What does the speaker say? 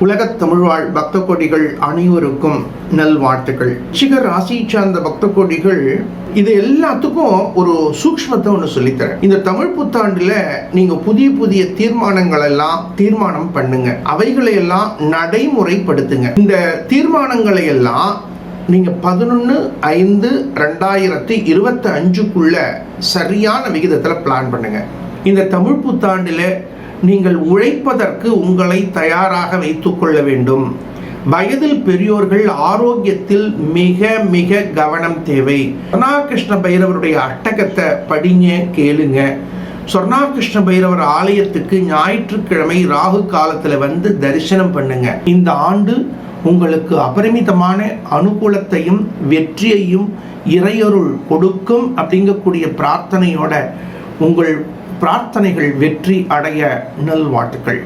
உலகத் தமிழ்வாழ் பக்த கோடிகள் அனைவருக்கும் நல்வாழ்த்துக்கள். விருச்சிக ராசி சார்ந்த பக்த கோடிகள் இது எல்லாத்துக்கும் ஒரு சூக்ஷ்மத்தை ஒன்று சொல்லித்தரேன். இந்த தமிழ் புத்தாண்டுல நீங்க புதிய புதிய தீர்மானங்கள் எல்லாம் தீர்மானம் பண்ணுங்க, அவைகளை எல்லாம் நடைமுறைப்படுத்துங்க. இந்த தீர்மானங்களை எல்லாம் நீங்க 11/5/2025 சரியான விகிதத்துல பிளான் பண்ணுங்க. இந்த தமிழ் புத்தாண்டுல நீங்கள் உழைப்பதற்கு உங்களை தயாராக வைத்துக் கொள்ள வேண்டும். வயதில் பெரியோர்கள் ஆரோக்கியத்தில் மிக மிக கவனம் தேவை. சொர்ணாகிருஷ்ண பைரவருடைய அட்டகத்தை படிங்க, கேளுங்க. சொர்ணாகிருஷ்ண பைரவர் ஆலயத்துக்கு ஞாயிற்றுக்கிழமை ராகு காலத்துல வந்து தரிசனம் பண்ணுங்க. இந்த ஆண்டு உங்களுக்கு அபரிமிதமான அனுகூலத்தையும் வெற்றியையும் இறையருள் கொடுக்கும் அப்படிங்கக்கூடிய பிரார்த்தனையோட உங்கள் பிரார்த்தனைகள் வெற்றி அடைய நல்வாழ்த்துக்கள்.